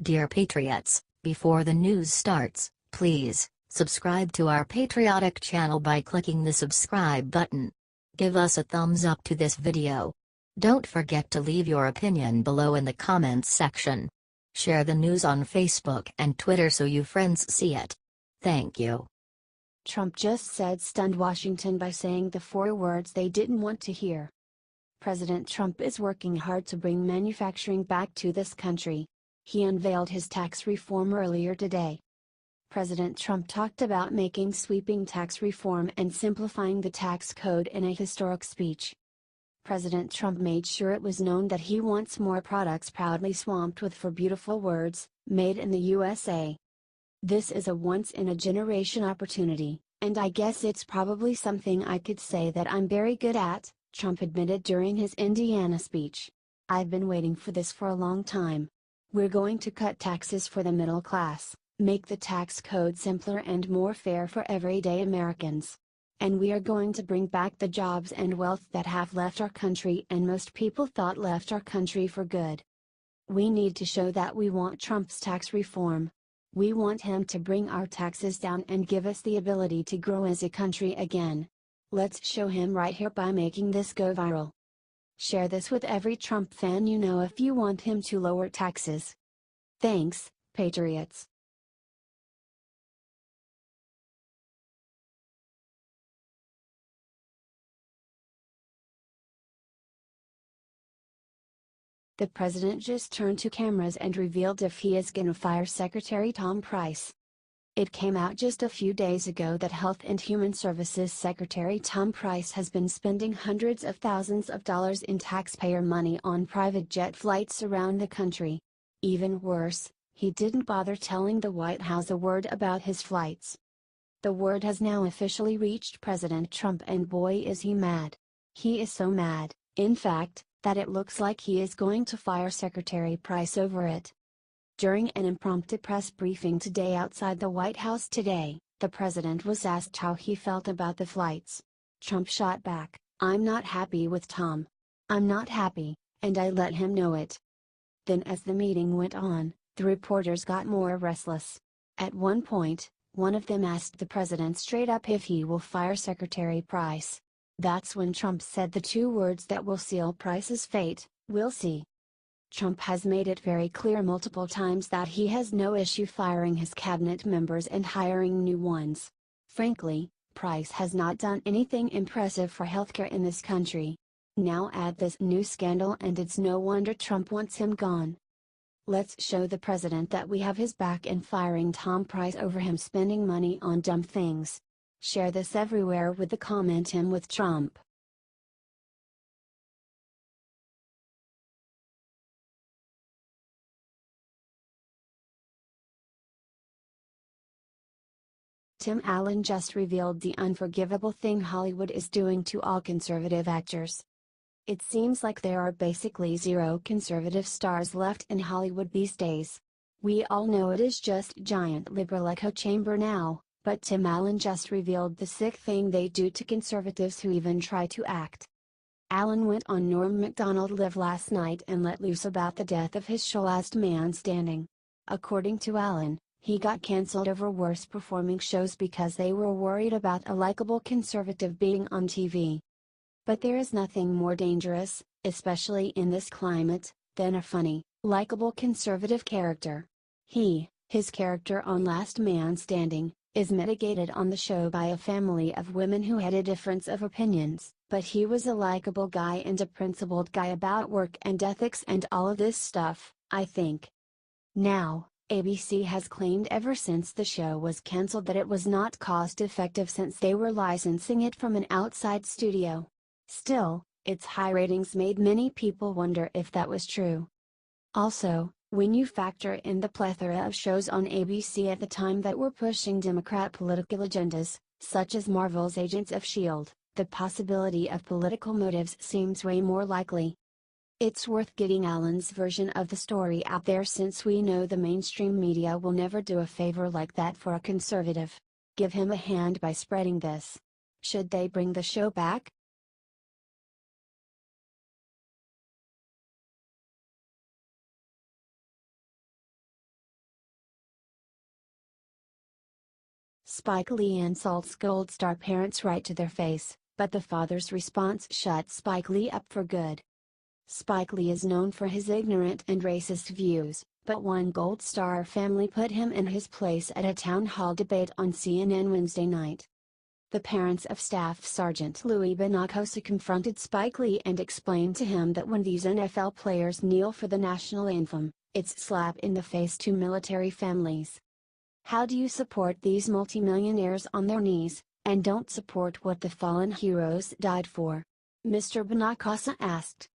Dear Patriots, before the news starts, please subscribe to our patriotic channel by clicking the subscribe button. Give us a thumbs up to this video. Don't forget to leave your opinion below in the comments section. Share the news on Facebook and Twitter so your friends see it. Thank you. Trump just said stunned Washington by saying the 4 words they didn't want to hear. President Trump is working hard to bring manufacturing back to this country. He unveiled his tax reform earlier today. President Trump talked about making sweeping tax reform and simplifying the tax code in a historic speech. President Trump made sure it was known that he wants more products proudly swamped with 4 beautiful words, made in the USA. This is a once-in-a-generation opportunity, and I guess it's probably something I could say that I'm very good at, Trump admitted during his Indiana speech. I've been waiting for this for a long time. We're going to cut taxes for the middle class, make the tax code simpler and more fair for everyday Americans. And we are going to bring back the jobs and wealth that have left our country and most people thought left our country for good. We need to show that we want Trump's tax reform. We want him to bring our taxes down and give us the ability to grow as a country again. Let's show him right here by making this go viral. Share this with every Trump fan you know if you want him to lower taxes. Thanks, Patriots. The president just turned to cameras and revealed if he is gonna fire Secretary Tom Price. It came out just a few days ago that Health and Human Services Secretary Tom Price has been spending hundreds of thousands of dollars in taxpayer money on private jet flights around the country. Even worse, he didn't bother telling the White House a word about his flights. The word has now officially reached President Trump, and boy is he mad. He is so mad, in fact, that it looks like he is going to fire Secretary Price over it. During an impromptu press briefing today outside the White House today, the president was asked how he felt about the flights. Trump shot back, "I'm not happy with Tom. I'm not happy, and I let him know it." Then as the meeting went on, the reporters got more restless. At one point, one of them asked the president straight up if he will fire Secretary Price. That's when Trump said the 2 words that will seal Price's fate, "We'll see." Trump has made it very clear multiple times that he has no issue firing his cabinet members and hiring new ones. Frankly, Price has not done anything impressive for healthcare in this country. Now add this new scandal and it's no wonder Trump wants him gone. Let's show the president that we have his back in firing Tom Price over him spending money on dumb things. Share this everywhere with the comment "Him with Trump." Tim Allen just revealed the unforgivable thing Hollywood is doing to all conservative actors. It seems like there are basically 0 conservative stars left in Hollywood these days. We all know it is just giant liberal echo chamber now, but Tim Allen just revealed the sick thing they do to conservatives who even try to act. Allen went on Norm Macdonald Live last night and let loose about the death of his show Last Man Standing. According to Allen, he got cancelled over worse performing shows because they were worried about a likable conservative being on TV. But there is nothing more dangerous, especially in this climate, than a funny, likable conservative character. His character on Last Man Standing, is mitigated on the show by a family of women who had a difference of opinions, but he was a likable guy and a principled guy about work and ethics and all of this stuff, I think. Now, ABC has claimed ever since the show was cancelled that it was not cost effective since they were licensing it from an outside studio. Still, its high ratings made many people wonder if that was true. Also, when you factor in the plethora of shows on ABC at the time that were pushing Democrat political agendas, such as Marvel's Agents of S.H.I.E.L.D., the possibility of political motives seems way more likely. It's worth getting Allen's version of the story out there since we know the mainstream media will never do a favor like that for a conservative. Give him a hand by spreading this. Should they bring the show back? Spike Lee insults Goldstar parents right to their face, but the father's response shut Spike Lee up for good. Spike Lee is known for his ignorant and racist views, but one Goldstar family put him in his place at a town hall debate on CNN Wednesday night. The parents of Staff Sergeant Louis Benacosa confronted Spike Lee and explained to him that when these NFL players kneel for the national anthem, it's slap in the face to military families. How do you support these multimillionaires on their knees, and don't support what the fallen heroes died for? Mr. Benacosa asked.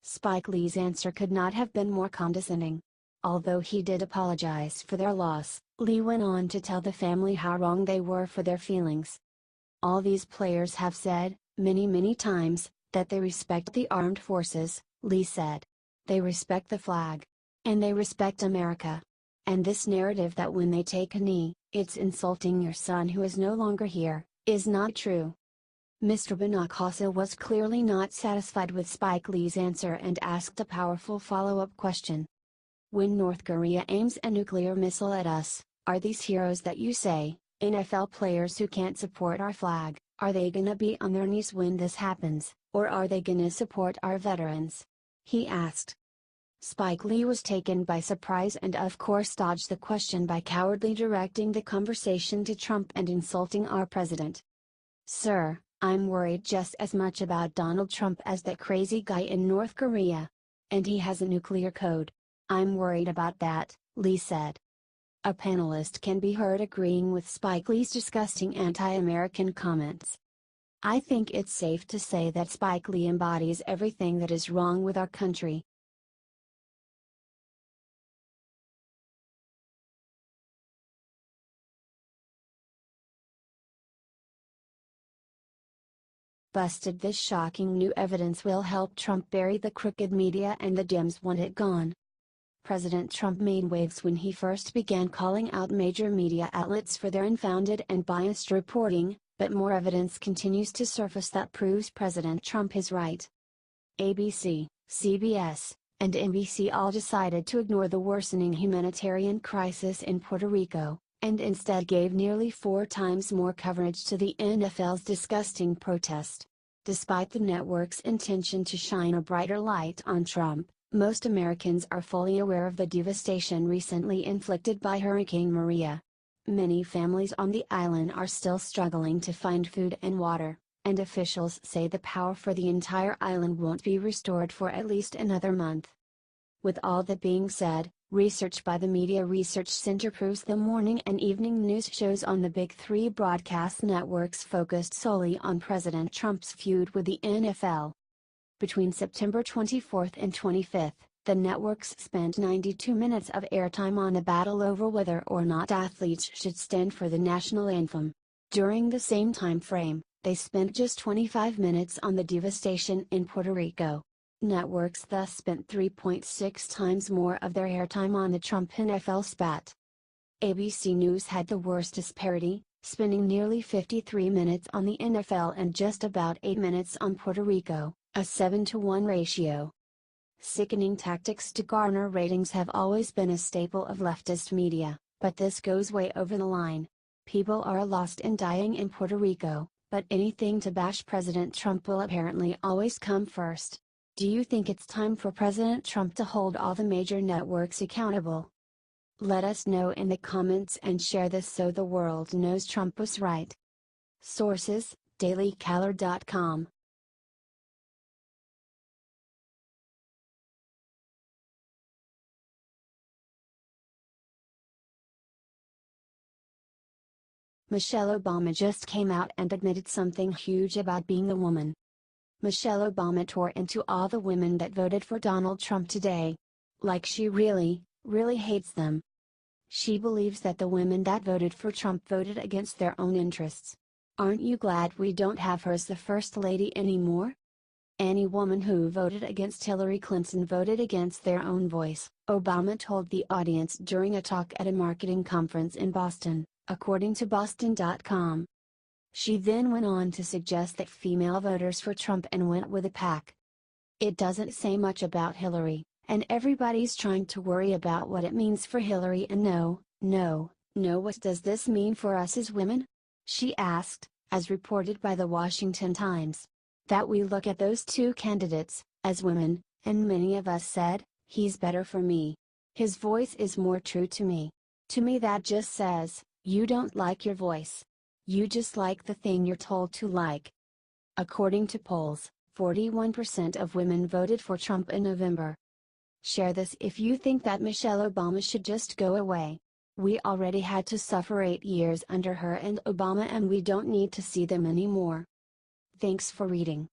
Spike Lee's answer could not have been more condescending. Although he did apologize for their loss, Lee went on to tell the family how wrong they were for their feelings. All these players have said, many times, that they respect the armed forces, Lee said. They respect the flag. And they respect America. And this narrative that when they take a knee, it's insulting your son who is no longer here, is not true. Mr. Benacosa was clearly not satisfied with Spike Lee's answer and asked a powerful follow-up question. When North Korea aims a nuclear missile at us, are these heroes that you say, NFL players who can't support our flag, are they gonna be on their knees when this happens, or are they gonna support our veterans? He asked. Spike Lee was taken by surprise and of course dodged the question by cowardly directing the conversation to Trump and insulting our president. Sir, I'm worried just as much about Donald Trump as that crazy guy in North Korea. And he has a nuclear code. I'm worried about that, Lee said. A panelist can be heard agreeing with Spike Lee's disgusting anti-American comments. I think it's safe to say that Spike Lee embodies everything that is wrong with our country. Busted. This shocking new evidence will help Trump bury the crooked media and the Dems want it gone. President Trump made waves when he first began calling out major media outlets for their unfounded and biased reporting, but more evidence continues to surface that proves President Trump is right. ABC, CBS, and NBC all decided to ignore the worsening humanitarian crisis in Puerto Rico, and instead gave nearly 4 times more coverage to the NFL's disgusting protest. Despite the network's intention to shine a brighter light on Trump, most Americans are fully aware of the devastation recently inflicted by Hurricane Maria. Many families on the island are still struggling to find food and water, and officials say the power for the entire island won't be restored for at least another month. With all that being said, research by the Media Research Center proves the morning and evening news shows on the Big Three broadcast networks focused solely on President Trump's feud with the NFL. Between September 24 and 25, the networks spent 92 minutes of airtime on a battle over whether or not athletes should stand for the national anthem. During the same time frame, they spent just 25 minutes on the devastation in Puerto Rico. Networks thus spent 3.6 times more of their airtime on the Trump NFL spat. ABC News had the worst disparity, spending nearly 53 minutes on the NFL and just about 8 minutes on Puerto Rico, a 7-to-1 ratio. Sickening tactics to garner ratings have always been a staple of leftist media, but this goes way over the line. People are lost and dying in Puerto Rico, but anything to bash President Trump will apparently always come first. Do you think it's time for President Trump to hold all the major networks accountable? Let us know in the comments and share this so the world knows Trump was right. Sources: dailycaller.com. Michelle Obama just came out and admitted something huge about being a woman. Michelle Obama tore into all the women that voted for Donald Trump today. Like she really hates them. She believes that the women that voted for Trump voted against their own interests. Aren't you glad we don't have her as the First Lady anymore? Any woman who voted against Hillary Clinton voted against their own voice, Obama told the audience during a talk at a marketing conference in Boston, according to Boston.com. She then went on to suggest that female voters for Trump and went with a pack. It doesn't say much about Hillary, and everybody's trying to worry about what it means for Hillary, and no, "Know what does this mean for us as women?" she asked, as reported by the Washington Times. "That we look at those two candidates, as women, and many of us said, he's better for me. His voice is more true to me. To me that just says, you don't like your voice. You just like the thing you're told to like." According to polls, 41% of women voted for Trump in November. Share this if you think that Michelle Obama should just go away. We already had to suffer 8 years under her and Obama, and we don't need to see them anymore. Thanks for reading.